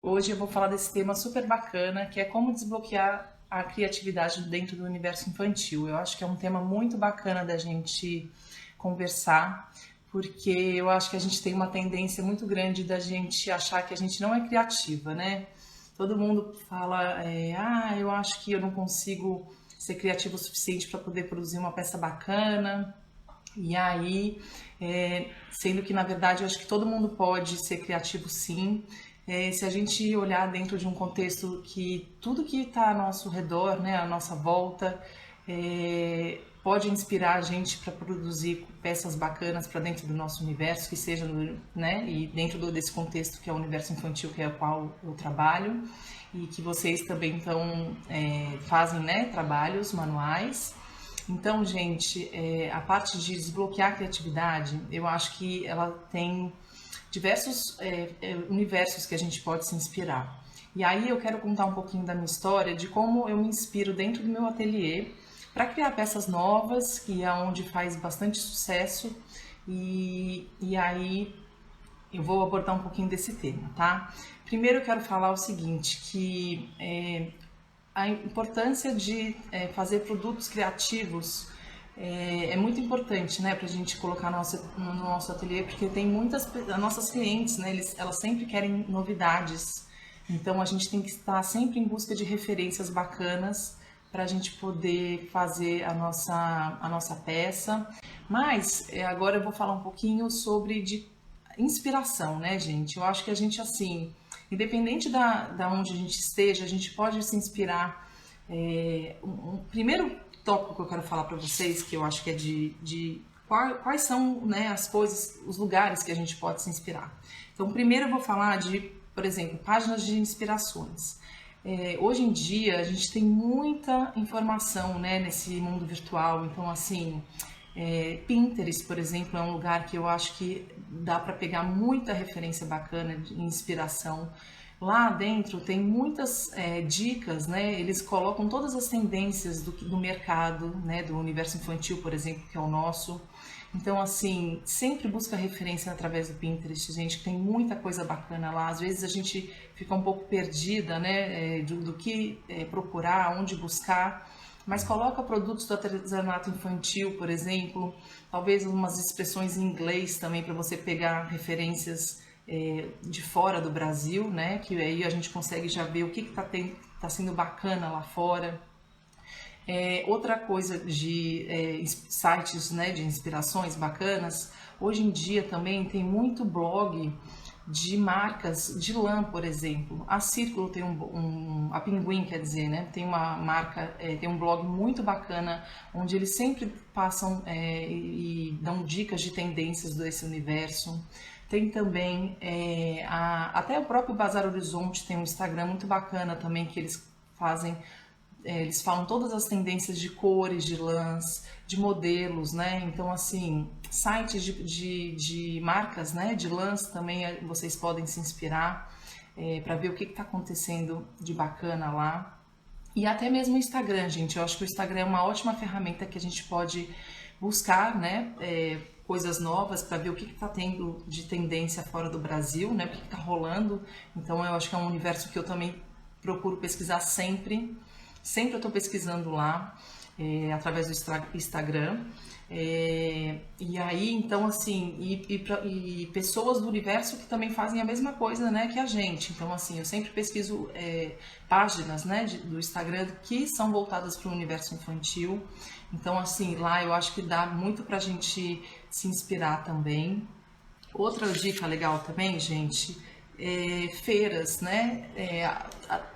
Hoje eu vou falar desse tema super bacana, que é como desbloquear a criatividade dentro do universo infantil. Eu acho que é um tema muito bacana da gente conversar, porque eu acho que a gente tem uma tendência muito grande da gente achar que a gente não é criativa, né? Todo mundo fala, eu acho que eu não consigo ser criativo o suficiente para poder produzir uma peça bacana. E aí, sendo que na verdade eu acho que todo mundo pode ser criativo sim, se a gente olhar dentro de um contexto que tudo que está ao nosso redor, né, à nossa volta, pode inspirar a gente para produzir peças bacanas para dentro do nosso universo, que seja, né, e dentro desse contexto que é o universo infantil, que é o qual eu trabalho, e que vocês também então fazem, né, trabalhos manuais. Então, gente, a parte de desbloquear a criatividade, eu acho que ela tem diversos universos que a gente pode se inspirar. E aí eu quero contar um pouquinho da minha história, de como eu me inspiro dentro do meu ateliê para criar peças novas, que é onde faz bastante sucesso. E aí eu vou abordar um pouquinho desse tema, tá? Primeiro eu quero falar o seguinte, que a importância de fazer produtos criativos é muito importante, né, para a gente colocar no nosso ateliê, porque tem muitas as nossas clientes, né, elas sempre querem novidades, então a gente tem que estar sempre em busca de referências bacanas para a gente poder fazer a nossa peça. Mas agora eu vou falar um pouquinho sobre inspiração, né, gente? Eu acho que a gente, assim, independente da onde a gente esteja, a gente pode se inspirar. Um primeiro tópico que eu quero falar para vocês, que eu acho que é de quais são, né, as coisas, os lugares que a gente pode se inspirar. Então, primeiro eu vou falar de, por exemplo, páginas de inspirações. Hoje em dia, a gente tem muita informação, né, nesse mundo virtual, então, assim, Pinterest, por exemplo, é um lugar que eu acho que dá para pegar muita referência bacana de inspiração. Lá dentro tem muitas dicas, né? Eles colocam todas as tendências do mercado, né? Do universo infantil, por exemplo, que é o nosso. Então, assim, sempre busca referência através do Pinterest, gente, tem muita coisa bacana lá. Às vezes a gente fica um pouco perdida, né? Do que procurar, onde buscar. Mas coloca produtos do artesanato infantil, por exemplo, talvez umas expressões em inglês também para você pegar referências de fora do Brasil, né? Que aí a gente consegue já ver o que tá sendo bacana lá fora. Outra coisa de sites, né, de inspirações bacanas, hoje em dia também tem muito blog de marcas de lã, por exemplo. A Círculo tem a Pinguim, quer dizer, né? Tem uma marca, tem um blog muito bacana, onde eles sempre passam e dão dicas de tendências desse universo. Tem também, até o próprio Bazar Horizonte tem um Instagram muito bacana também, que eles fazem. Eles falam todas as tendências de cores, de lãs, de modelos, né? Então, assim, sites de marcas, né? De lãs também vocês podem se inspirar para ver o que está acontecendo de bacana lá. E até mesmo o Instagram, gente. Eu acho que o Instagram é uma ótima ferramenta que a gente pode buscar, né? Coisas novas para ver o que está tendo de tendência fora do Brasil, né? O que está rolando. Então, eu acho que é um universo que eu também procuro pesquisar sempre. Sempre eu estou pesquisando lá, através do Instagram. E aí, então, assim, e pessoas do universo que também fazem a mesma coisa, né, que a gente. Então, assim, eu sempre pesquiso páginas, né, do Instagram que são voltadas para o universo infantil. Então, assim, lá eu acho que dá muito pra gente se inspirar também. Outra dica legal também, gente, feiras, né?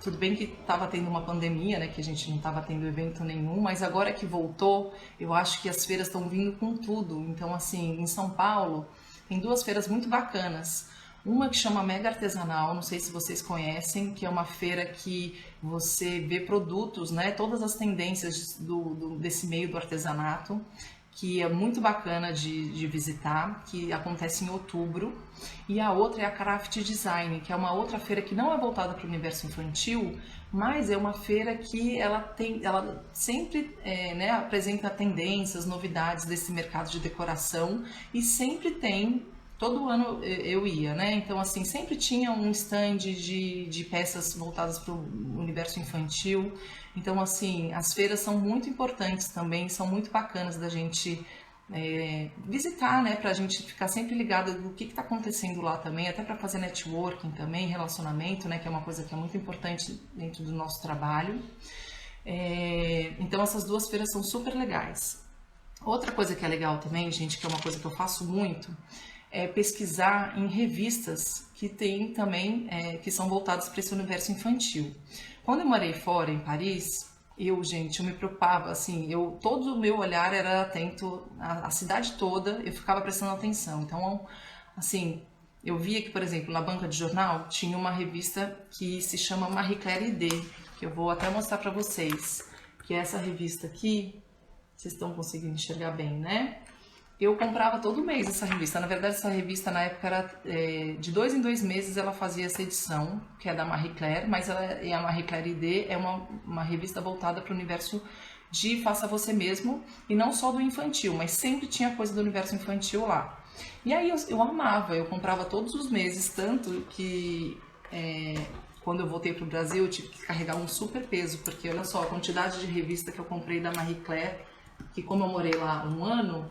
Tudo bem que estava tendo uma pandemia, né? Que a gente não estava tendo evento nenhum, mas agora que voltou, eu acho que as feiras estão vindo com tudo. Então, assim, em São Paulo, tem duas feiras muito bacanas. Uma que chama Mega Artesanal, não sei se vocês conhecem, que é uma feira que você vê produtos, né? Todas as tendências desse meio do artesanato, que é muito bacana de visitar, que acontece em outubro. E a outra é a Craft Design, que é uma outra feira que não é voltada para o universo infantil, mas é uma feira que ela sempre né, apresenta tendências, novidades desse mercado de decoração e sempre tem todo ano eu ia, né? Então, assim, sempre tinha um stand de peças voltadas para o universo infantil. Então, assim, as feiras são muito importantes também, são muito bacanas da gente visitar, né? Pra gente ficar sempre ligado do que está acontecendo lá também, até para fazer networking também, relacionamento, né? Que é uma coisa que é muito importante dentro do nosso trabalho. Então, essas duas feiras são super legais. Outra coisa que é legal também, gente, que é uma coisa que eu faço muito, é pesquisar em revistas que tem também, que são voltadas para esse universo infantil. Quando eu morei fora, em Paris, eu me preocupava, assim, todo o meu olhar era atento, a cidade toda, eu ficava prestando atenção. Então, assim, eu via que, por exemplo, na banca de jornal, tinha uma revista que se chama Marie Claire ID, que eu vou até mostrar para vocês, que é essa revista aqui. Vocês estão conseguindo enxergar bem, né? Eu comprava todo mês essa revista. Na verdade, essa revista na época era de 2 em 2 meses ela fazia essa edição, que é da Marie Claire, mas a Marie Claire ID é uma revista voltada para o universo de faça você mesmo, e não só do infantil, mas sempre tinha coisa do universo infantil lá. E aí eu amava, eu comprava todos os meses, tanto que quando eu voltei para o Brasil eu tive que carregar um super peso, porque olha só a quantidade de revista que eu comprei da Marie Claire, que como eu morei lá um ano,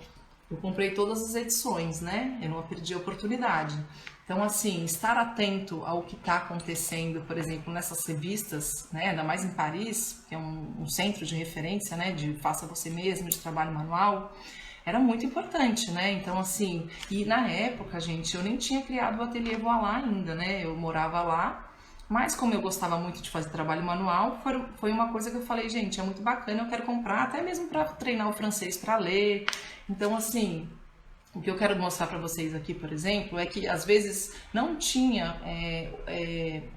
eu comprei todas as edições, né? Eu não perdi a oportunidade. Então, assim, estar atento ao que está acontecendo, por exemplo, nessas revistas, né? Ainda mais em Paris, que é um centro de referência, né? De faça você mesmo, de trabalho manual, era muito importante, né? Então, assim, e na época, gente, eu nem tinha criado o Ateliê Voilá ainda, né? Eu morava lá. Mas como eu gostava muito de fazer trabalho manual, foi uma coisa que eu falei, gente, é muito bacana, eu quero comprar, até mesmo para treinar o francês para ler. Então, assim, o que eu quero mostrar para vocês aqui, por exemplo, é que às vezes não tinha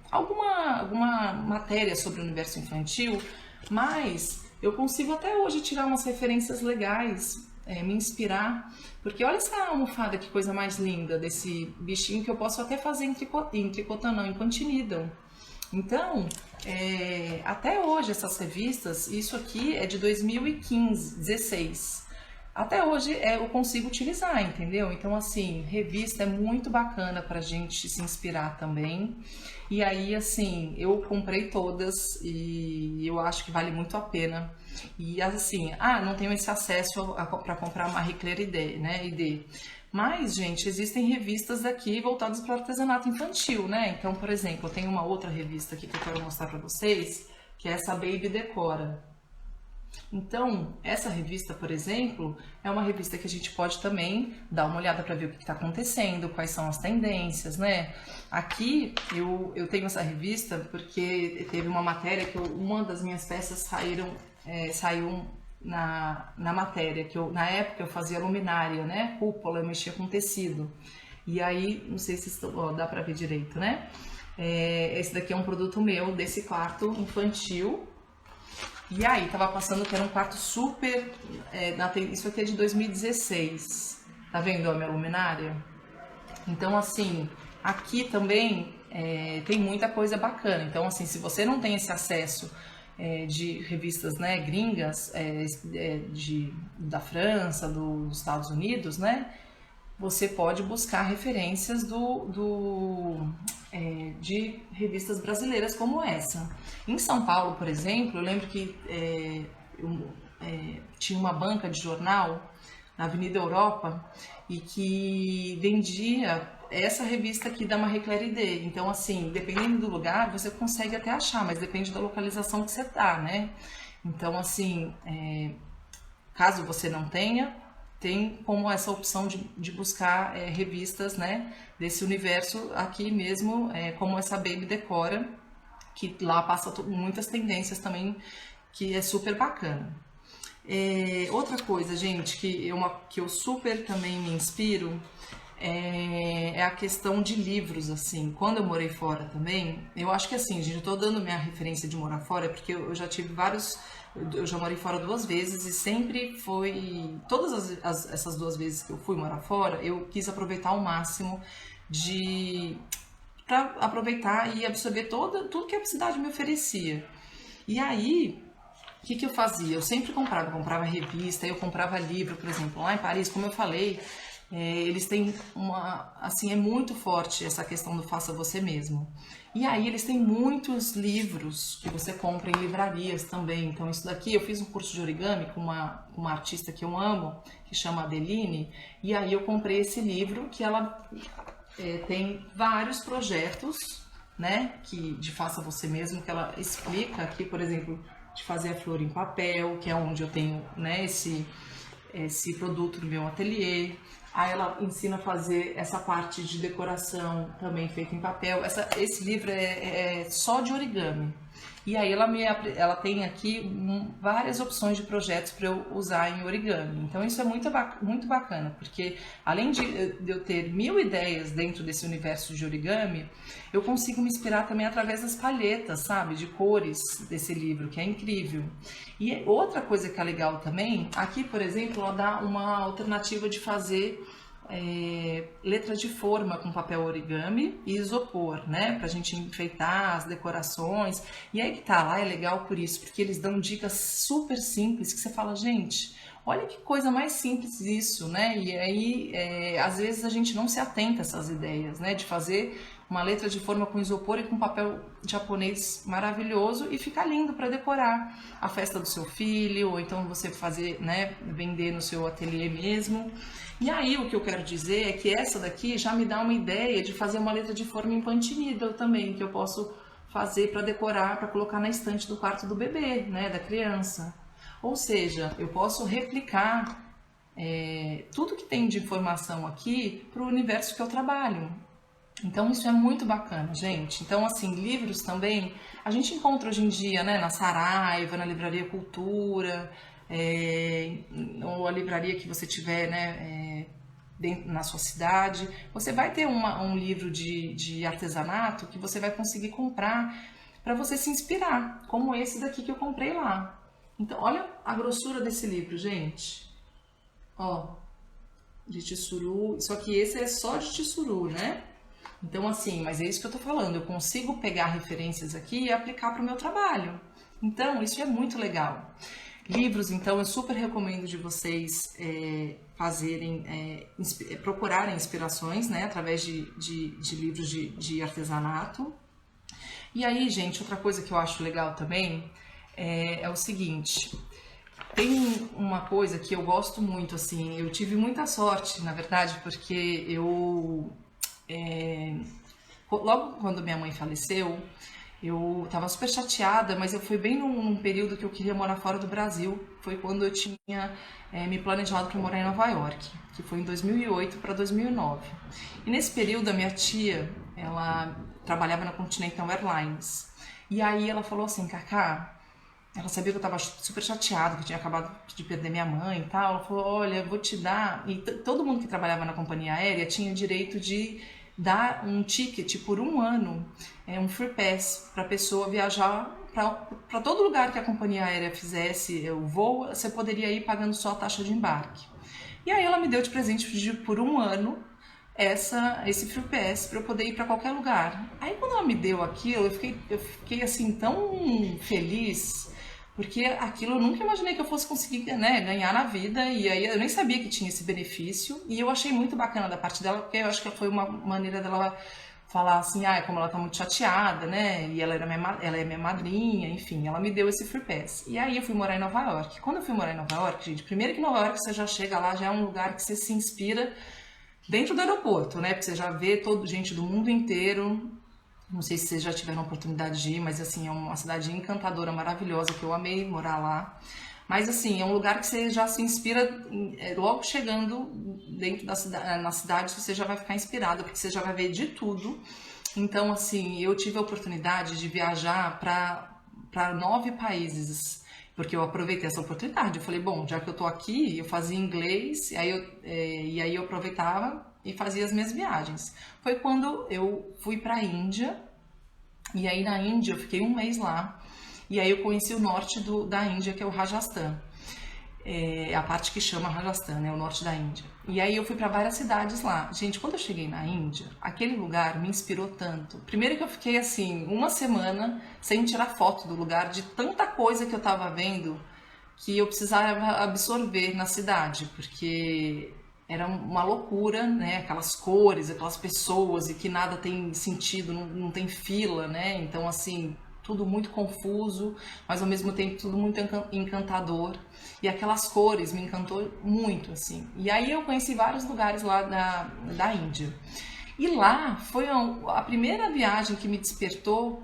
alguma matéria sobre o universo infantil, mas eu consigo até hoje tirar umas referências legais, me inspirar, porque olha essa almofada, que coisa mais linda desse bichinho, que eu posso até fazer em tricotão, não, em Cotton Needle. Então, até hoje essas revistas, isso aqui é de 2015, 16. Até hoje eu consigo utilizar, entendeu? Então, assim, revista é muito bacana pra gente se inspirar também. E aí, assim, eu comprei todas e eu acho que vale muito a pena. E assim, não tenho esse acesso para comprar Marie Claire ID, né? ID. Mas, gente, existem revistas aqui voltadas para o artesanato infantil, né? Então, por exemplo, eu tenho uma outra revista aqui que eu quero mostrar para vocês, que é essa Baby Decora. Então, essa revista, por exemplo, é uma revista que a gente pode também dar uma olhada para ver o que está acontecendo, quais são as tendências, né? Aqui eu tenho essa revista porque teve uma matéria que uma das minhas peças saiu na matéria, que na época eu fazia luminária, né? Cúpula, eu mexia com tecido. E aí, não sei se dá para ver direito, né? Esse daqui é um produto meu, desse quarto infantil. E aí, tava passando que era um quarto super... isso aqui é de 2016. Tá vendo a minha luminária? Então, assim, aqui também tem muita coisa bacana. Então, assim, se você não tem esse acesso de revistas, né, gringas, da França, dos Estados Unidos, né? Você pode buscar referências de revistas brasileiras como essa. Em São Paulo, por exemplo, eu lembro que tinha uma banca de jornal na Avenida Europa e que vendia essa revista aqui da Marie Claire ID. Então, assim, dependendo do lugar, você consegue até achar, mas depende da localização que você tá, né? Então, assim, caso você não tenha, tem como essa opção de buscar revistas, né, desse universo aqui mesmo, como essa Baby Decora, que lá passa muitas tendências também, que é super bacana. Outra coisa, gente, que eu super também me inspiro, é a questão de livros, assim. Quando eu morei fora também, eu acho que assim, gente, eu tô dando minha referência de morar fora, porque eu já tive eu já morei fora 2 vezes e sempre foi... Todas essas 2 vezes que eu fui morar fora, eu quis aproveitar ao máximo para aproveitar e absorver tudo que a cidade me oferecia. E aí, o que eu fazia? Eu sempre comprava revista, eu comprava livro, por exemplo, lá em Paris, como eu falei, Eles têm assim, é muito forte essa questão do faça você mesmo. E aí eles têm muitos livros que você compra em livrarias também. Então isso daqui, eu fiz um curso de origami com uma artista que eu amo, que chama Adeline, e aí eu comprei esse livro que ela tem vários projetos, né, de faça você mesmo, que ela explica aqui, por exemplo, de fazer a flor em papel, que é onde eu tenho, né, esse produto no meu ateliê. Aí ela ensina a fazer essa parte de decoração também feita em papel. Esse livro é só de origami. E aí ela tem aqui várias opções de projetos para eu usar em origami. Então isso é muito bacana, porque além de eu ter 1000 ideias dentro desse universo de origami, eu consigo me inspirar também através das palhetas, sabe, de cores desse livro, que é incrível. E outra coisa que é legal também, aqui, por exemplo, ela dá uma alternativa de fazer letra de forma com papel origami e isopor, né, pra gente enfeitar as decorações. E aí que tá, lá é legal por isso, porque eles dão dicas super simples que você fala, gente, olha que coisa mais simples isso, né? E aí, às vezes a gente não se atenta a essas ideias, né, de fazer uma letra de forma com isopor e com papel japonês maravilhoso e fica lindo para decorar a festa do seu filho, ou então você fazer, né, vender no seu ateliê mesmo. E aí o que eu quero dizer é que essa daqui já me dá uma ideia de fazer uma letra de forma impantinida também, que eu posso fazer para decorar, para colocar na estante do quarto do bebê, né, da criança. Ou seja, eu posso replicar tudo que tem de informação aqui para o universo que eu trabalho. Então isso é muito bacana, gente. Então, assim, livros também a gente encontra hoje em dia, né, na Saraiva, na Livraria Cultura, ou a livraria que você tiver, né, na sua cidade. Você vai ter um livro de artesanato que você vai conseguir comprar para você se inspirar, como esse daqui que eu comprei lá. Então, olha a grossura desse livro, gente. Ó, de tissuru, só que esse é só de tissuru, né? Então, assim, mas é isso que eu tô falando, eu consigo pegar referências aqui e aplicar para o meu trabalho. Então, isso é muito legal. Livros, então, eu super recomendo de vocês procurarem inspirações, né, através de livros de artesanato. E aí, gente, outra coisa que eu acho legal também é o seguinte. Tem uma coisa que eu gosto muito, assim, eu tive muita sorte, na verdade, porque logo quando minha mãe faleceu, eu tava super chateada, mas eu fui bem num período que eu queria morar fora do Brasil. Foi quando eu tinha me planejado para morar em Nova York, que foi em 2008 para 2009. E nesse período a minha tia, ela trabalhava na Continental Airlines. E aí ela falou assim, Cacá, ela sabia que eu tava super chateada, que eu tinha acabado de perder minha mãe e tal. Ela falou, olha, eu vou te dar... E todo mundo que trabalhava na companhia aérea tinha o direito de dar um ticket por um ano, um free pass, para a pessoa viajar para todo lugar que a companhia aérea fizesse o voo, você poderia ir pagando só a taxa de embarque. E aí ela me deu de presente por um ano esse free pass para eu poder ir para qualquer lugar. Aí quando ela me deu aquilo, eu fiquei assim tão feliz, porque aquilo eu nunca imaginei que eu fosse conseguir, né, ganhar na vida, e aí eu nem sabia que tinha esse benefício, e eu achei muito bacana da parte dela, porque eu acho que foi uma maneira dela falar assim, como ela tá muito chateada, né, e ela é minha madrinha, enfim, ela me deu esse free pass. E aí eu fui morar em Nova York. Quando eu fui morar em Nova York, gente, primeiro que Nova York você já chega lá, já é um lugar que você se inspira dentro do aeroporto, né, porque você já vê gente do mundo inteiro. Não sei se vocês já tiveram a oportunidade de ir, mas assim, é uma cidade encantadora, maravilhosa, que eu amei morar lá. Mas assim, é um lugar que você já se inspira, logo chegando dentro na cidade, você já vai ficar inspirada, porque você já vai ver de tudo. Então, assim, eu tive a oportunidade de viajar para 9 países, porque eu aproveitei essa oportunidade. Eu falei, bom, já que eu tô aqui, eu fazia inglês, e aí eu aproveitava e fazia as minhas viagens. Foi quando eu fui para a Índia, e aí na Índia eu fiquei um mês lá, e aí eu conheci o norte da Índia, que é o Rajasthan, a parte que chama Rajasthan, né, o norte da Índia. E aí eu fui para várias cidades lá. Gente, quando eu cheguei na Índia, aquele lugar me inspirou tanto. Primeiro que eu fiquei assim, uma semana sem tirar foto do lugar, de tanta coisa que eu tava vendo, que eu precisava absorver na cidade, porque era uma loucura, né? Aquelas cores, aquelas pessoas e que nada tem sentido, não tem fila, né? Então, assim, tudo muito confuso, mas ao mesmo tempo tudo muito encantador. E aquelas cores me encantou muito, assim. E aí eu conheci vários lugares lá da Índia. E lá foi a primeira viagem que me despertou,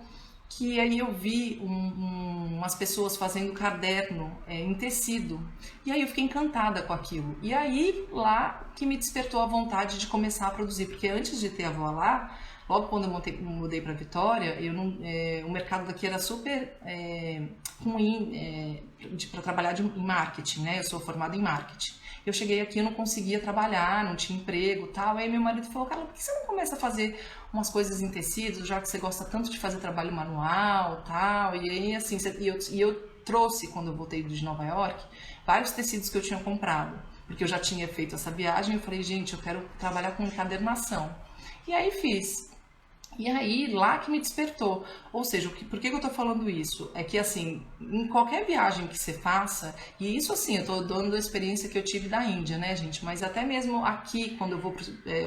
que aí eu vi umas pessoas fazendo caderno em tecido. E aí eu fiquei encantada com aquilo. E aí lá que me despertou a vontade de começar a produzir, porque antes de ter a avó lá, logo quando eu mudei para Vitória, o mercado daqui era super ruim para trabalhar em marketing, né? Eu sou formada em marketing. Eu cheguei aqui, eu não conseguia trabalhar, não tinha emprego, tal. Aí meu marido falou: Carla, por que você não começa a fazer umas coisas em tecidos, já que você gosta tanto de fazer trabalho manual, tal? E aí assim, eu trouxe, quando eu voltei de Nova York, vários tecidos que eu tinha comprado, porque eu já tinha feito essa viagem. Eu falei: gente, eu quero trabalhar com encadernação. E aí fiz. E aí, lá que me despertou. Ou seja, por que eu tô falando isso? É que, assim, em qualquer viagem que você faça, e isso, assim, eu tô dando a experiência que eu tive da Índia, né, gente? Mas até mesmo aqui, quando eu vou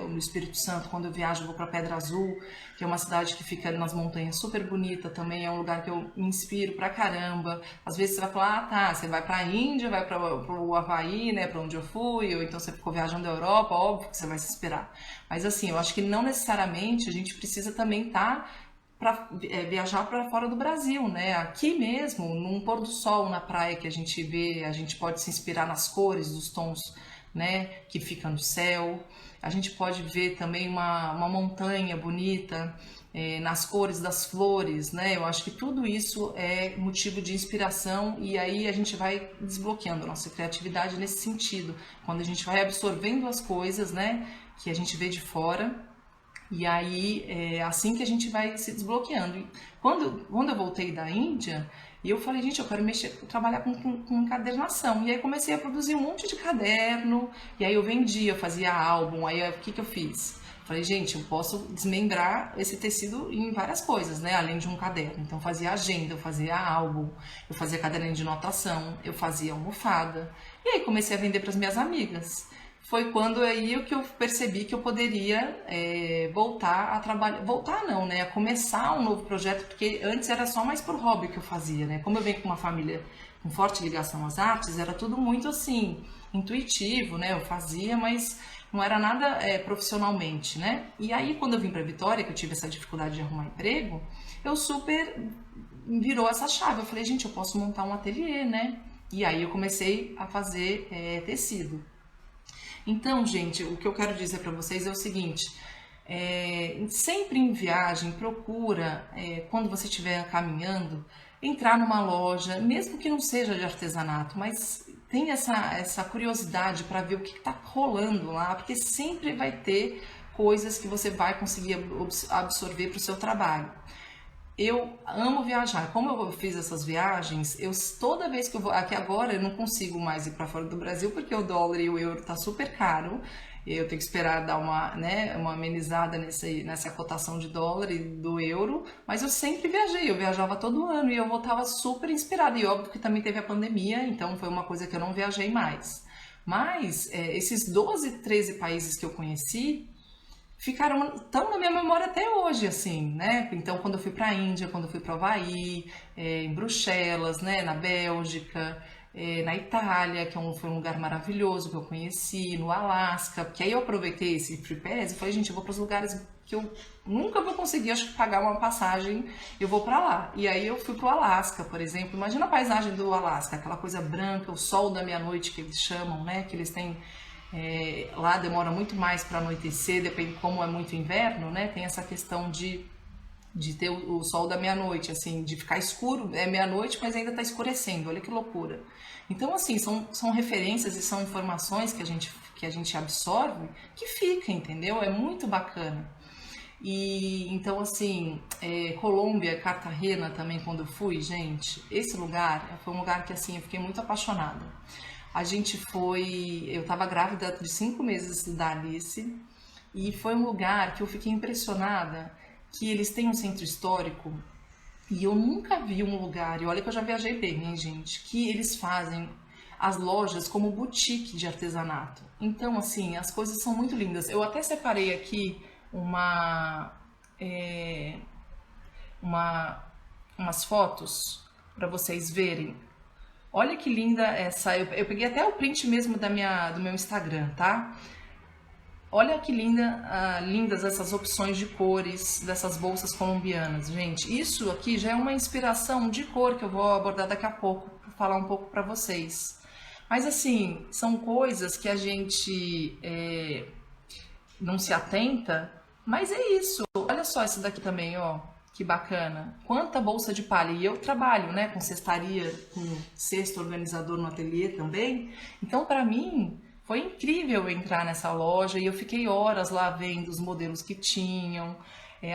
no Espírito Santo, quando eu viajo, eu vou pra Pedra Azul, que é uma cidade que fica nas montanhas, super bonita também, é um lugar que eu me inspiro pra caramba. Às vezes você vai falar: ah, tá, você vai pra Índia, vai pro Havaí, né, pra onde eu fui, ou então você ficou viajando da Europa, óbvio que você vai se inspirar. Mas assim, eu acho que não necessariamente a gente precisa também estar para viajar para fora do Brasil, né? Aqui mesmo, num pôr do sol na praia que a gente vê, a gente pode se inspirar nas cores dos tons, né, que fica no céu. A gente pode ver também uma montanha bonita, nas cores das flores, né? Eu acho que tudo isso é motivo de inspiração, e aí a gente vai desbloqueando a nossa criatividade nesse sentido, quando a gente vai absorvendo as coisas, né, que a gente vê de fora, e aí é assim que a gente vai se desbloqueando. E quando eu voltei da Índia, eu falei: gente, eu quero trabalhar com encadernação. E aí comecei a produzir um monte de caderno, e aí eu vendia, eu fazia álbum. Aí o que eu fiz? Falei: gente, eu posso desmembrar esse tecido em várias coisas, né? Além de um caderno. Então eu fazia agenda, eu fazia álbum, eu fazia caderno de anotação, eu fazia almofada. E aí comecei a vender para as minhas amigas. Foi quando aí que eu percebi que eu poderia voltar a trabalhar, voltar não, né, a começar um novo projeto, porque antes era só mais por hobby que eu fazia, né, como eu venho com uma família com forte ligação às artes, era tudo muito assim, intuitivo, né, eu fazia, mas não era nada profissionalmente, né, e aí quando eu vim para Vitória, que eu tive essa dificuldade de arrumar emprego, eu super virou essa chave, eu falei: gente, eu posso montar um ateliê, né, e aí eu comecei a fazer tecido. Então, gente, o que eu quero dizer para vocês é o seguinte: sempre em viagem, procura, quando você estiver caminhando, entrar numa loja, mesmo que não seja de artesanato, mas tem essa curiosidade para ver o que está rolando lá, porque sempre vai ter coisas que você vai conseguir absorver para o seu trabalho. Eu amo viajar. Como eu fiz essas viagens, toda vez que eu vou, aqui agora eu não consigo mais ir para fora do Brasil porque o dólar e o euro tá super caro. Eu tenho que esperar dar uma amenizada nessa cotação de dólar e do euro, mas eu sempre viajei, eu viajava todo ano e eu voltava super inspirada. E óbvio que também teve a pandemia, então foi uma coisa que eu não viajei mais. Mas esses 12, 13 países que eu conheci, tão na minha memória até hoje, assim, né? Então, quando eu fui para a Índia, quando eu fui para o Havaí, em Bruxelas, né? Na Bélgica, na Itália, que foi um lugar maravilhoso que eu conheci, no Alasca, porque aí eu aproveitei esse Free Pass e falei: gente, eu vou para os lugares que eu nunca vou conseguir, acho que pagar uma passagem, eu vou para lá. E aí eu fui para o Alasca, por exemplo. Imagina a paisagem do Alasca, aquela coisa branca, o sol da meia-noite que eles chamam, né? Que eles têm... lá demora muito mais para anoitecer, depende como é muito inverno, né? Tem essa questão de ter o sol da meia-noite, assim, de ficar escuro, é meia-noite, mas ainda está escurecendo, olha que loucura. Então, assim, são referências e são informações que a gente absorve que fica, entendeu? É muito bacana. E então, assim, Colômbia, Cartagena também, quando eu fui, gente, esse lugar foi um lugar que, assim, eu fiquei muito apaixonada. A gente foi, eu estava grávida de 5 meses da Alice, e foi um lugar que eu fiquei impressionada, que eles têm um centro histórico, e eu nunca vi um lugar, e olha que eu já viajei bem, hein, gente, que eles fazem as lojas como boutique de artesanato. Então, assim, as coisas são muito lindas. Eu até separei aqui é, uma, umas fotos para vocês verem. Olha que linda essa. Eu peguei até o print mesmo do meu Instagram, tá? Olha que lindas essas opções de cores dessas bolsas colombianas, gente. Isso aqui já é uma inspiração de cor que eu vou abordar daqui a pouco, para falar um pouco para vocês. Mas assim, são coisas que a gente não se atenta, mas é isso. Olha só esse daqui também, ó. Que bacana. Quanta bolsa de palha. E eu trabalho, né, com cestaria, com cesto organizador no ateliê também. Então, para mim, foi incrível entrar nessa loja e eu fiquei horas lá vendo os modelos que tinham,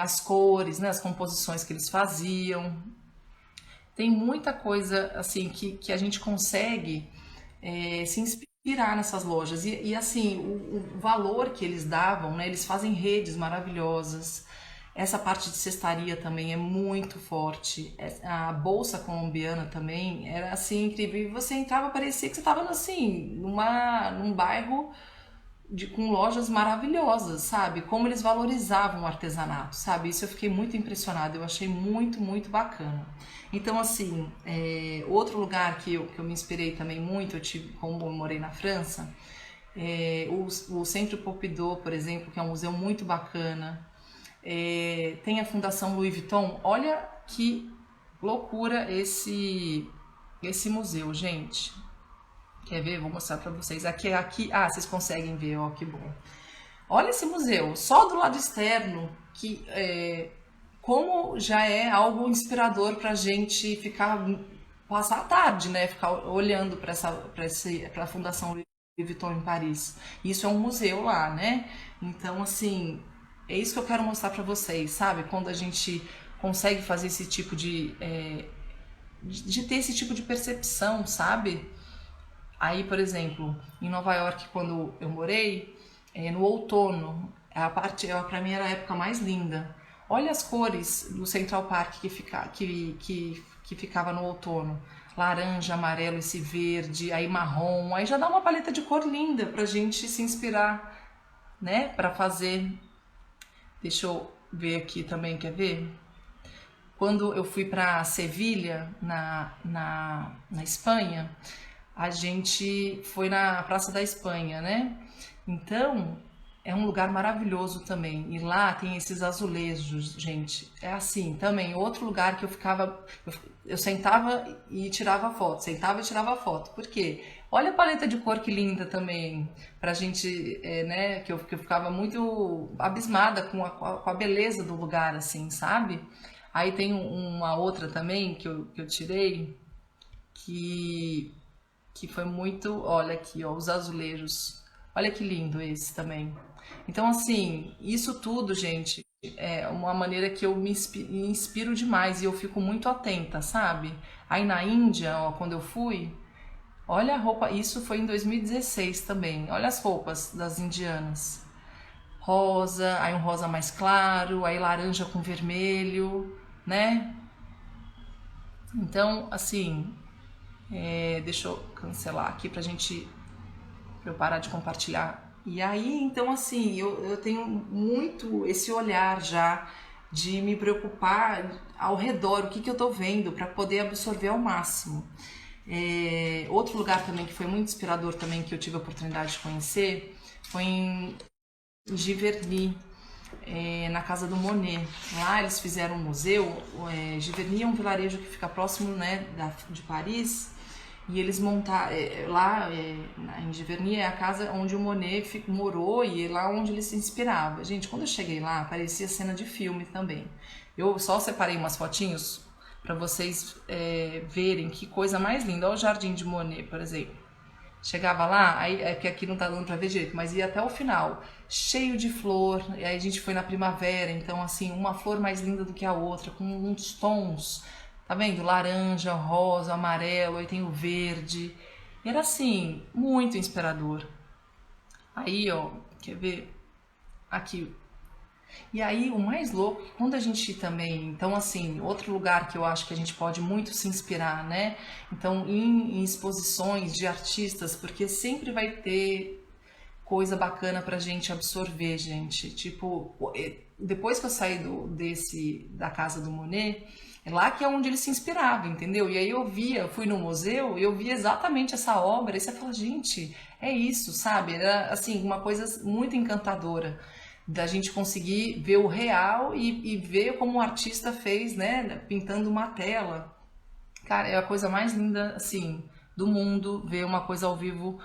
as cores, né, as composições que eles faziam. Tem muita coisa assim que a gente consegue se inspirar nessas lojas. E assim, o valor que eles davam, né, eles fazem redes maravilhosas. Essa parte de cestaria também é muito forte. A bolsa colombiana também era assim incrível. E você entrava, parecia que você estava assim, num bairro com lojas maravilhosas, sabe? Como eles valorizavam o artesanato, sabe? Isso eu fiquei muito impressionada. Eu achei muito, muito bacana. Então, assim, outro lugar que eu me inspirei também muito, como eu morei na França, o Centro Pompidou, por exemplo, que é um museu muito bacana. Tem a Fundação Louis Vuitton. Olha que loucura esse museu, gente. Quer ver? Vou mostrar para vocês. Aqui, vocês conseguem ver, ó, que bom. Olha esse museu, só do lado externo, que como já é algo inspirador para a gente passar a tarde, né? Ficar olhando para a Fundação Louis Vuitton em Paris. Isso é um museu lá, né? Então, assim, é isso que eu quero mostrar para vocês, sabe? Quando a gente consegue fazer esse tipo de ter esse tipo de percepção, sabe? Aí, por exemplo, em Nova York, quando eu morei, no outono, para mim era a época mais linda. Olha as cores do Central Park que ficava no outono. Laranja, amarelo, esse verde, aí marrom. Aí já dá uma paleta de cor linda pra gente se inspirar, né? Pra fazer. Deixa eu ver aqui também, quer ver? Quando eu fui para Sevilha, na Espanha, a gente foi na Praça da Espanha, né? Então, é um lugar maravilhoso também. E lá tem esses azulejos, gente. É assim, também, outro lugar que eu sentava e tirava foto, sentava e tirava foto. Por quê? Olha a paleta de cor que linda também, pra gente, né, que eu ficava muito abismada com a beleza do lugar, assim, sabe? Aí tem uma outra também que eu tirei, que foi muito, olha aqui, ó, os azulejos. Olha que lindo esse também. Então, assim, isso tudo, gente, é uma maneira que eu me inspiro demais e eu fico muito atenta, sabe? Aí na Índia, ó, quando eu fui, olha a roupa, isso foi em 2016 também. Olha as roupas das indianas. Rosa, aí um rosa mais claro, aí laranja com vermelho, né? Então, assim, deixa eu cancelar aqui pra eu parar de compartilhar. E aí, então, assim, eu tenho muito esse olhar já de me preocupar ao redor, o que eu tô vendo, para poder absorver ao máximo. Outro lugar também que foi muito inspirador também, que eu tive a oportunidade de conhecer, foi em Giverny, na casa do Monet. Lá eles fizeram um museu. Giverny é um vilarejo que fica próximo, né, de Paris. E eles montaram lá em Giverny é a casa onde o Monet morou e é lá onde ele se inspirava. Gente, quando eu cheguei lá, parecia cena de filme também. Eu só separei umas fotinhos para vocês verem que coisa mais linda. Olha o Jardim de Monet, por exemplo. Chegava lá, aí é que aqui não tá dando pra ver direito, mas ia até o final, cheio de flor. E aí a gente foi na primavera, então assim, uma flor mais linda do que a outra, com uns tons, tá vendo? Laranja, rosa, amarelo, aí tem o verde. Era assim, muito inspirador. Aí, ó, quer ver? Aqui. E aí, o mais louco é que quando a gente também. Então, assim, outro lugar que eu acho que a gente pode muito se inspirar, né? Então, em exposições de artistas, porque sempre vai ter coisa bacana pra gente absorver, gente. Tipo, depois que eu saí da casa do Monet, é lá que é onde ele se inspirava, entendeu? E aí eu via, fui no museu, eu via exatamente essa obra, e você fala, gente, é isso, sabe? Era, assim, uma coisa muito encantadora da gente conseguir ver o real e ver como o artista fez, né? Pintando uma tela. Cara, é a coisa mais linda, assim, do mundo, ver uma coisa ao vivo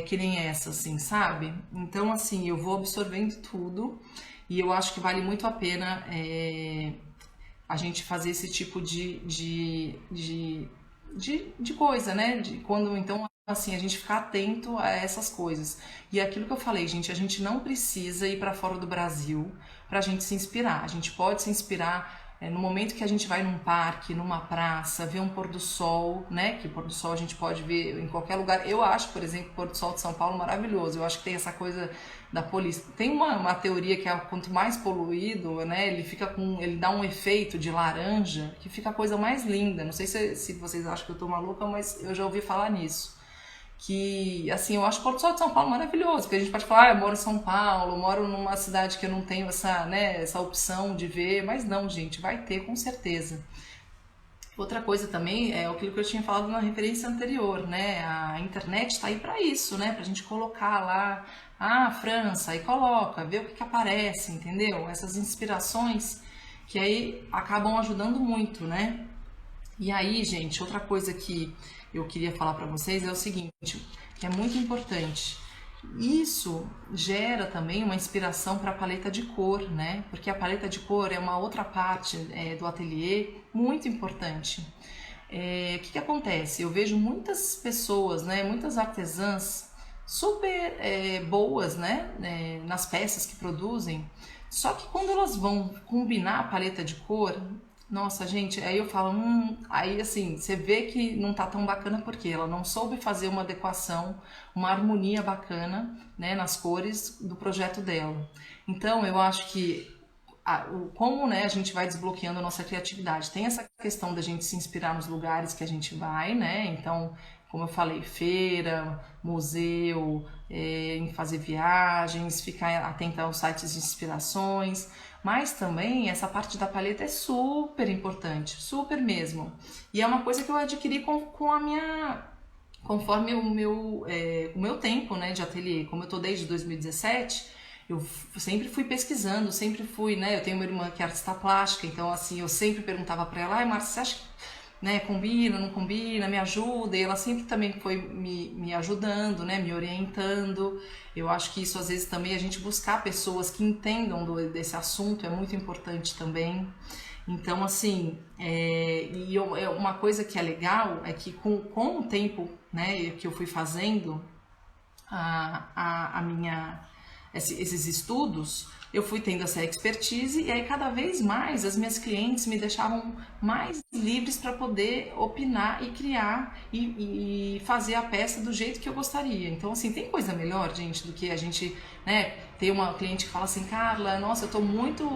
que nem essa, assim, sabe? Então, assim, eu vou absorvendo tudo e eu acho que vale muito a pena a gente fazer esse tipo de coisa, né? De quando, então, assim, a gente ficar atento a essas coisas. E é aquilo que eu falei, gente, a gente não precisa ir para fora do Brasil pra gente se inspirar. A gente pode se inspirar no momento que a gente vai num parque, numa praça, ver um pôr do sol, né? Que o pôr do sol a gente pode ver em qualquer lugar. Eu acho, por exemplo, o pôr do sol de São Paulo maravilhoso. Eu acho que tem essa coisa da poluição. Tem uma teoria que é quanto mais poluído, né? Ele dá um efeito de laranja que fica a coisa mais linda. Não sei se vocês acham que eu tô maluca, mas eu já ouvi falar nisso. Que, assim, eu acho o Pôr do Sol de São Paulo maravilhoso, porque a gente pode falar, eu moro em São Paulo, eu moro numa cidade que eu não tenho essa, né, essa opção de ver, mas não, gente, vai ter com certeza. Outra coisa também é aquilo que eu tinha falado na referência anterior, né? A internet está aí para isso, né? Para a gente colocar lá, França, e coloca, vê o que aparece, entendeu? Essas inspirações que aí acabam ajudando muito, né? E aí, gente, outra coisa que eu queria falar para vocês é o seguinte, que é muito importante. Isso gera também uma inspiração para a paleta de cor, né? Porque a paleta de cor é uma outra parte do ateliê muito importante. Que acontece? Eu vejo muitas pessoas, né? Muitas artesãs super boas, né? Nas peças que produzem. Só que quando elas vão combinar a paleta de cor, nossa, gente, aí eu falo, aí assim, você vê que não tá tão bacana porque ela não soube fazer uma adequação, uma harmonia bacana, né, nas cores do projeto dela. Então, eu acho que como, né, a gente vai desbloqueando a nossa criatividade. Tem essa questão da gente se inspirar nos lugares que a gente vai, né? Então, como eu falei, feira, museu, em fazer viagens, ficar atenta aos sites de inspirações. Mas também essa parte da paleta é super importante, super mesmo. E é uma coisa que eu adquiri com a minha, conforme o meu tempo, né, de ateliê. Como eu tô desde 2017, eu sempre fui pesquisando, sempre fui, né? Eu tenho uma irmã que é artista plástica, então assim, eu sempre perguntava para ela, Márcia, você acha que, né, combina, não combina, me ajuda, e ela sempre também foi me ajudando, né, me orientando. Eu acho que isso às vezes também a gente buscar pessoas que entendam desse assunto é muito importante também. Então, assim, uma coisa que é legal é que com o tempo, né, que eu fui fazendo a minha esses estudos, eu fui tendo essa expertise e aí cada vez mais as minhas clientes me deixavam mais livres para poder opinar e criar e fazer a peça do jeito que eu gostaria. Então, assim, tem coisa melhor, gente, do que a gente, né, ter uma cliente que fala assim, Carla, nossa, eu tô muito,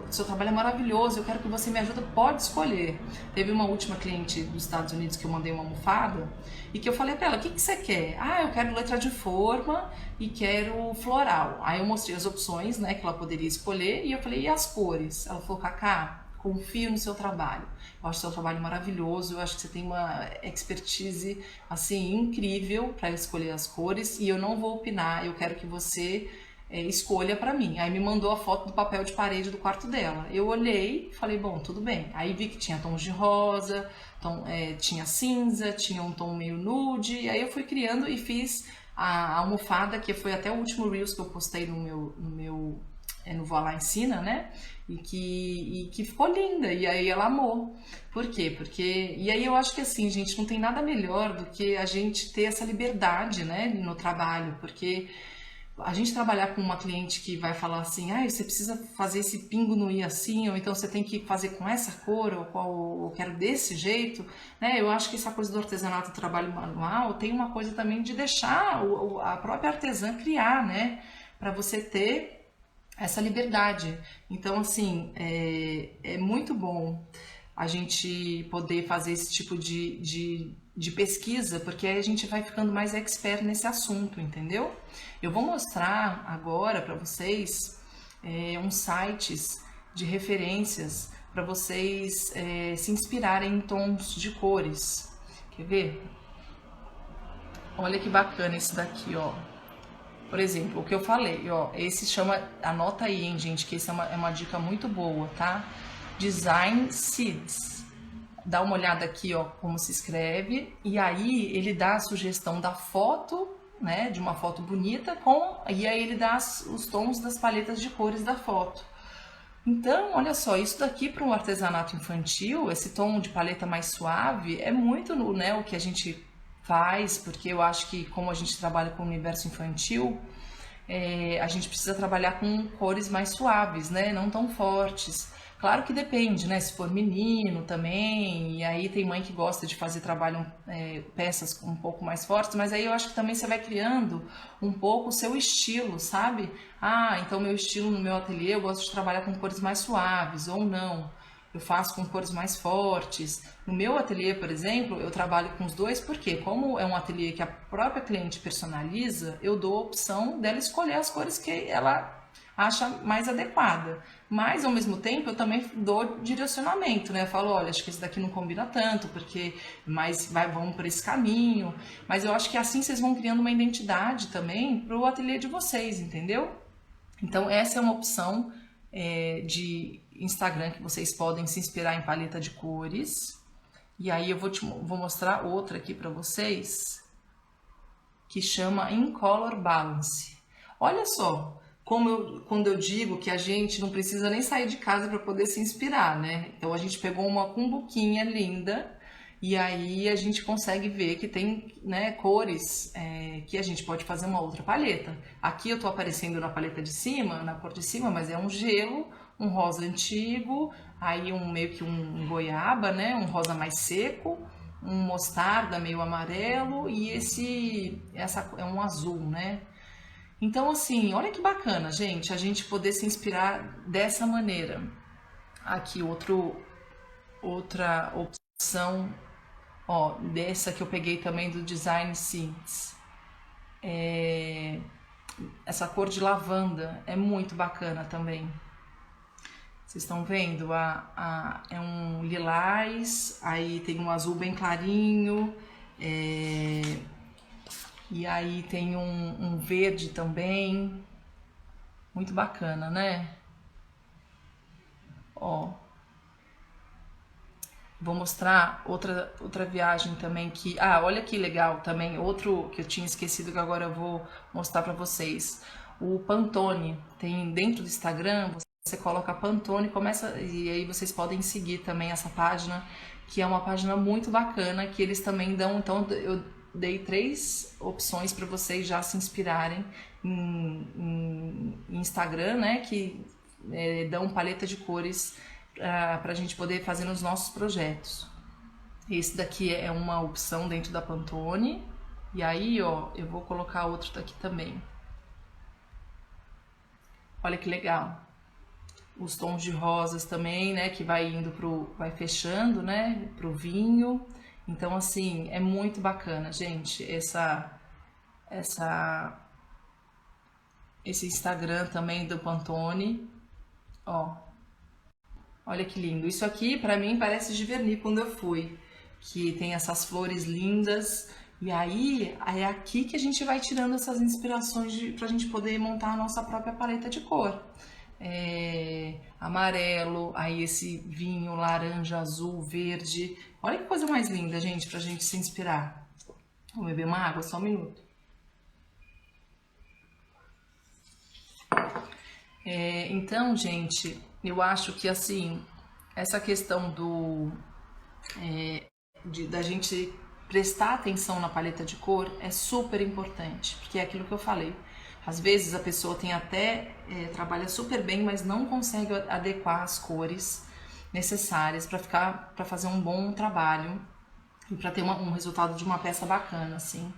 seu trabalho é maravilhoso, eu quero que você me ajude, pode escolher. Teve uma última cliente dos Estados Unidos que eu mandei uma almofada e que eu falei pra ela, o que você quer? Eu quero letra de forma e quero floral. Aí eu mostrei as opções, né, que ela poderia escolher e eu falei, e as cores? Ela falou, Cacá, confio no seu trabalho. Eu acho seu trabalho maravilhoso, eu acho que você tem uma expertise assim incrível para escolher as cores e eu não vou opinar, eu quero que você escolha para mim. Aí me mandou a foto do papel de parede do quarto dela. Eu olhei, falei, bom, tudo bem. Aí vi que tinha tons de rosa, tinha cinza, tinha um tom meio nude, e aí eu fui criando e fiz a almofada, que foi até o último Reels que eu postei no Voilá Ensina, né? E que ficou linda, e aí ela amou. Por quê? Porque, e aí eu acho que assim, gente, não tem nada melhor do que a gente ter essa liberdade, né, no trabalho, porque a gente trabalhar com uma cliente que vai falar assim, você precisa fazer esse pingo no i assim, ou então você tem que fazer com essa cor, ou qual eu quero desse jeito, né? Eu acho que essa coisa do artesanato, do trabalho manual, tem uma coisa também de deixar a própria artesã criar, né? Para você ter essa liberdade. Então, assim, é muito bom a gente poder fazer esse tipo de pesquisa, porque aí a gente vai ficando mais expert nesse assunto, entendeu? Eu vou mostrar agora para vocês uns sites de referências para vocês se inspirarem em tons de cores. Quer ver? Olha que bacana esse daqui, ó. Por exemplo, o que eu falei, ó, esse chama, anota aí, hein, gente, que esse é uma dica muito boa, tá? Design Seeds. Dá uma olhada aqui, ó, como se escreve, e aí ele dá a sugestão da foto, né, de uma foto bonita, e aí ele dá os tons das paletas de cores da foto. Então, olha só, isso daqui para um artesanato infantil, esse tom de paleta mais suave, é muito, né, o que a gente faz, porque eu acho que como a gente trabalha com o universo infantil, a gente precisa trabalhar com cores mais suaves, né, não tão fortes. Claro que depende, né? Se for menino também, e aí tem mãe que gosta de fazer trabalho, peças um pouco mais fortes, mas aí eu acho que também você vai criando um pouco o seu estilo, sabe? Ah, então meu estilo no meu ateliê eu gosto de trabalhar com cores mais suaves, ou não. Eu faço com cores mais fortes. No meu ateliê, por exemplo, eu trabalho com os dois, porque como é um ateliê que a própria cliente personaliza, eu dou a opção dela escolher as cores que ela acha mais adequada. Mas, ao mesmo tempo, eu também dou direcionamento, né? Eu falo, olha, acho que esse daqui não combina tanto, porque vamos por esse caminho. Mas eu acho que assim vocês vão criando uma identidade também para o ateliê de vocês, entendeu? Então, essa é uma opção de Instagram que vocês podem se inspirar em paleta de cores. E aí eu vou mostrar outra aqui para vocês, que chama In Color Balance. Olha só, quando eu digo que a gente não precisa nem sair de casa para poder se inspirar, né? Então a gente pegou uma cumbuquinha linda e aí a gente consegue ver que tem, né, cores que a gente pode fazer uma outra paleta. Aqui eu tô aparecendo na paleta de cima, na cor de cima, mas é um gelo, um rosa antigo, aí meio que um goiaba, né? Um rosa mais seco, um mostarda meio amarelo e essa é um azul, né? Então, assim, olha que bacana, gente, a gente poder se inspirar dessa maneira. Aqui, outra opção, ó, dessa que eu peguei também do Design Seeds. Essa cor de lavanda é muito bacana também. Vocês estão vendo? É um lilás, aí tem um azul bem clarinho, e aí tem um verde também. Muito bacana, né? Ó, vou mostrar outra viagem também que... Ah, olha que legal também, outro que eu tinha esquecido que agora eu vou mostrar pra vocês. O Pantone, tem dentro do Instagram, você coloca Pantone, e aí vocês podem seguir também essa página, que é uma página muito bacana, que eles também dão, então eu dei 3 opções para vocês já se inspirarem em Instagram, né, que dão paleta de cores para a gente poder fazer nos nossos projetos. Esse daqui é uma opção dentro da Pantone, e aí, ó, eu vou colocar outro daqui também. Olha que legal. Os tons de rosas também, né, que vai fechando, né, pro vinho. Então, assim, é muito bacana, gente, esse Instagram também do Pantone, ó. Olha que lindo. Isso aqui, pra mim, parece de verniz quando eu fui, que tem essas flores lindas. E aí, é aqui que a gente vai tirando essas inspirações pra gente poder montar a nossa própria paleta de cor. Amarelo, aí esse vinho laranja, azul, verde. Olha que coisa mais linda, gente, pra gente se inspirar. Vou beber uma água, só um minuto. Então, gente, eu acho que assim, essa questão da gente prestar atenção na paleta de cor é super importante, porque é aquilo que eu falei. Às vezes a pessoa tem até trabalha super bem, mas não consegue adequar as cores necessárias para fazer um bom trabalho e para ter um resultado de uma peça bacana, assim.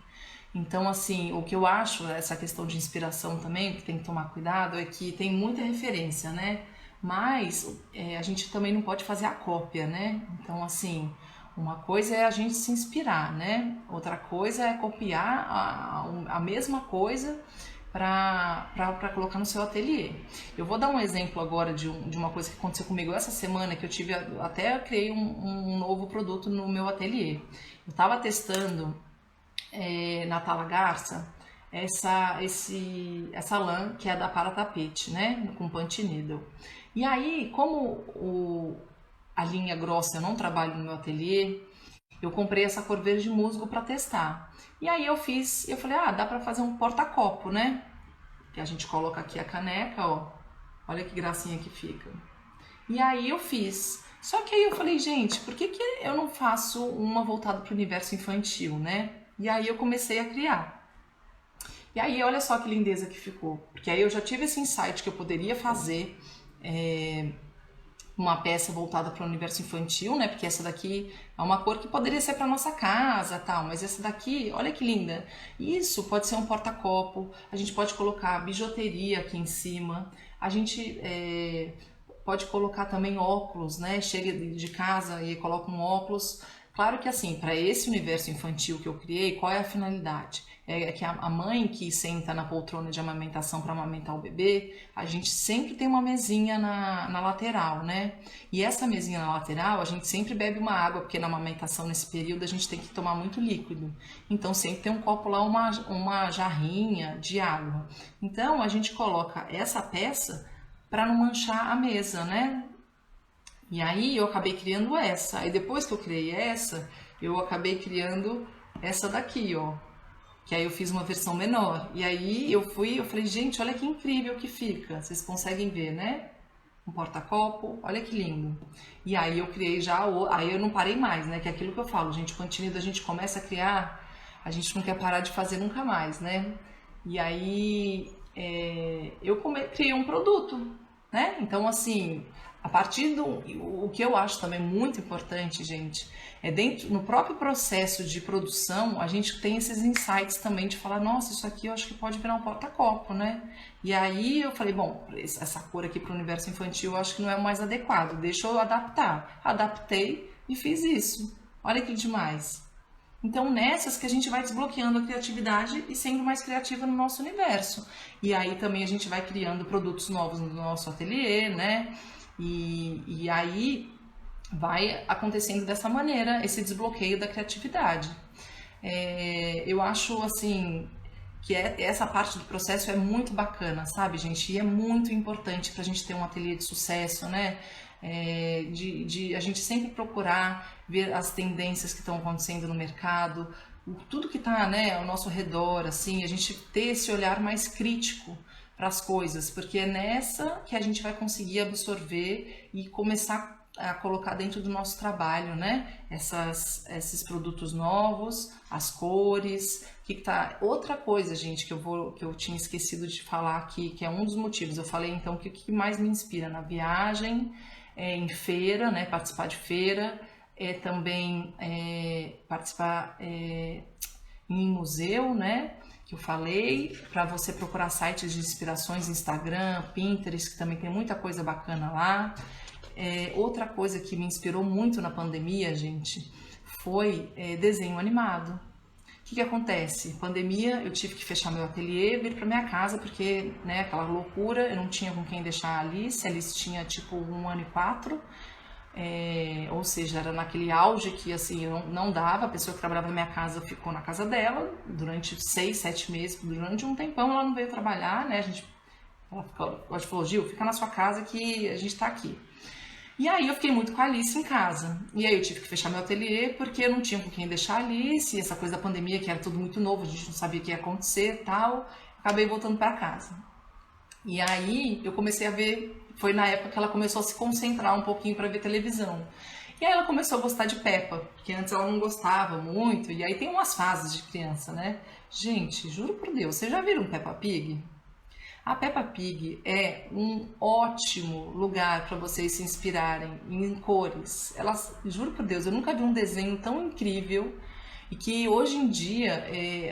Então, assim, o que eu acho, essa questão de inspiração também, que tem que tomar cuidado, é que tem muita referência, né? Mas a gente também não pode fazer a cópia, né? Então, assim, uma coisa é a gente se inspirar, né? Outra coisa é copiar a mesma coisa para colocar no seu ateliê. Eu vou dar um exemplo agora de uma coisa que aconteceu comigo essa semana, que eu tive, até criei um novo produto no meu ateliê. Eu estava testando na Tala Garça essa lã que é da Para Tapete, né, com punch needle. E aí, como a linha grossa eu não trabalho no meu ateliê, eu comprei essa cor verde musgo para testar. E aí eu falei, dá para fazer um porta-copo, né? Que a gente coloca aqui a caneca, ó. Olha que gracinha que fica. E aí eu fiz. Só que aí eu falei, gente, por que eu não faço uma voltada para o universo infantil, né? E aí eu comecei a criar. E aí olha só que lindeza que ficou. Porque aí eu já tive esse insight que eu poderia fazer uma peça voltada para o universo infantil, né? Porque essa daqui é uma cor que poderia ser para nossa casa, tal, mas essa daqui, olha que linda. Isso pode ser um porta-copo, a gente pode colocar bijuteria aqui em cima, a gente pode colocar também óculos, né? Chega de casa e coloca um óculos. Claro que assim, para esse universo infantil que eu criei, qual é a finalidade? É que a mãe que senta na poltrona de amamentação para amamentar o bebê, a gente sempre tem uma mesinha na lateral, né? E essa mesinha na lateral, a gente sempre bebe uma água, porque na amamentação nesse período a gente tem que tomar muito líquido. Então sempre tem um copo lá, uma jarrinha de água. Então a gente coloca essa peça para não manchar a mesa, né? E aí eu acabei criando essa. Aí depois que eu criei essa, eu acabei criando essa daqui, ó. Que aí eu fiz uma versão menor. E aí eu falei, gente, olha que incrível que fica. Vocês conseguem ver, né? Um porta-copo, olha que lindo. E aí eu criei aí eu não parei mais, né? Que é aquilo que eu falo, gente, o Pantinido a gente começa a criar, a gente não quer parar de fazer nunca mais, né? E aí eu criei um produto, né? Então, assim, a partir o que eu acho também muito importante, gente, no próprio processo de produção, a gente tem esses insights também de falar, nossa, isso aqui eu acho que pode virar um porta-copo, né? E aí eu falei, bom, essa cor aqui para o universo infantil eu acho que não é o mais adequado, deixa eu adaptar. Adaptei e fiz isso. Olha que demais. Então, nessas que a gente vai desbloqueando a criatividade e sendo mais criativa no nosso universo. E aí também a gente vai criando produtos novos no nosso ateliê, né? E aí vai acontecendo dessa maneira esse desbloqueio da criatividade. Eu acho, assim, que essa parte do processo é muito bacana, sabe, gente? E é muito importante para a gente ter um ateliê de sucesso, né? De a gente sempre procurar ver as tendências que estão acontecendo no mercado, tudo que está, né, ao nosso redor, assim, a gente ter esse olhar mais crítico para as coisas, porque é nessa que a gente vai conseguir absorver e começar a colocar dentro do nosso trabalho, né? Esses produtos novos, as cores, que tá. Outra coisa, gente, que eu tinha esquecido de falar aqui, que é um dos motivos. Eu falei então que o que mais me inspira na viagem, em feira, né? Participar de feira, também participar em museu, né? Que eu falei, para você procurar sites de inspirações, Instagram, Pinterest, que também tem muita coisa bacana lá. Outra coisa que me inspirou muito na pandemia, gente, foi desenho animado. O que acontece? Pandemia, eu tive que fechar meu ateliê, vir para minha casa, porque, né, aquela loucura, eu não tinha com quem deixar a Alice tinha tipo 1 ano e 4, ou seja, era naquele auge que assim, não dava, a pessoa que trabalhava na minha casa ficou na casa dela durante 6, 7 meses, durante um tempão ela não veio trabalhar, né, ela falou, Gil, fica na sua casa que a gente tá aqui. E aí eu fiquei muito com a Alice em casa. E aí eu tive que fechar meu ateliê porque eu não tinha com quem deixar a Alice, e essa coisa da pandemia que era tudo muito novo, a gente não sabia o que ia acontecer e tal. Acabei voltando para casa. E aí eu comecei a ver, foi na época que ela começou a se concentrar um pouquinho para ver televisão. E aí ela começou a gostar de Peppa, porque antes ela não gostava muito, e aí tem umas fases de criança, né? Gente, juro por Deus, vocês já viram Peppa Pig? A Peppa Pig é um ótimo lugar para vocês se inspirarem em cores. Juro por Deus, eu nunca vi um desenho tão incrível. e que hoje em dia,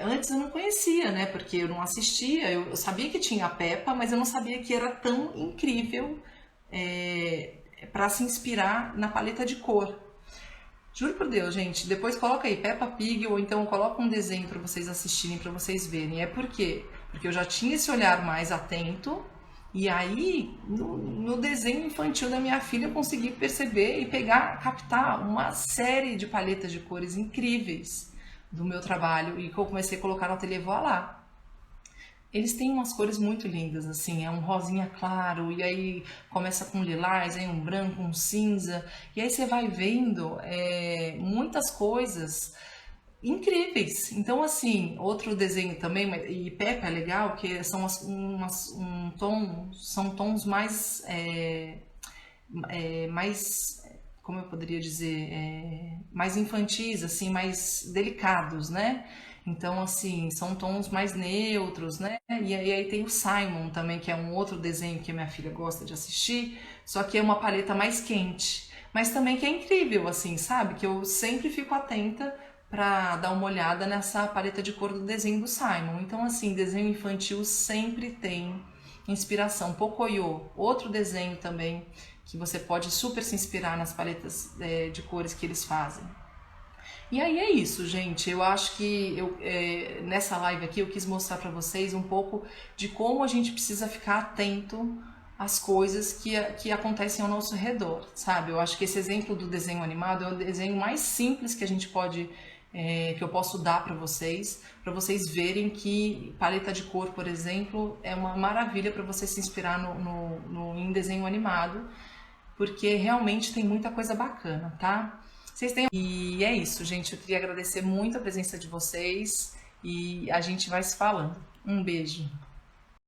antes eu não conhecia, né? Porque eu não assistia, eu sabia que tinha a Peppa, mas eu não sabia que era tão incrível para se inspirar na paleta de cor. Juro por Deus, gente, depois coloca aí Peppa Pig ou então coloca um desenho para vocês assistirem, para vocês verem. É por quê? Porque eu já tinha esse olhar mais atento e aí no desenho infantil da minha filha eu consegui perceber e pegar, captar uma série de paletas de cores incríveis do meu trabalho e que eu comecei a colocar no ateliê Voilá. Eles têm umas cores muito lindas, assim, é um rosinha claro, e aí começa com lilás, aí um branco, um cinza, e aí você vai vendo muitas coisas incríveis. Então, assim, outro desenho também, e Peppa é legal, que são são tons mais, mais, como eu poderia dizer, mais infantis, assim, mais delicados, né? Então, assim, são tons mais neutros, né? E aí tem o Simon também, que é um outro desenho que a minha filha gosta de assistir, só que é uma paleta mais quente, mas também que é incrível, assim, sabe? Que eu sempre fico atenta para dar uma olhada nessa paleta de cor do desenho do Simon. Então, assim, desenho infantil sempre tem inspiração. Pocoyo, outro desenho também que você pode super se inspirar nas paletas de cores que eles fazem. E aí é isso, gente. Eu acho que nessa live aqui eu quis mostrar para vocês um pouco de como a gente precisa ficar atento às coisas que acontecem ao nosso redor, sabe? Eu acho que esse exemplo do desenho animado é o desenho mais simples que a gente pode, que eu posso dar para vocês verem que paleta de cor, por exemplo, é uma maravilha para você se inspirar em desenho animado, porque realmente tem muita coisa bacana, tá? E é isso, gente. Eu queria agradecer muito a presença de vocês e a gente vai se falando. Um beijo.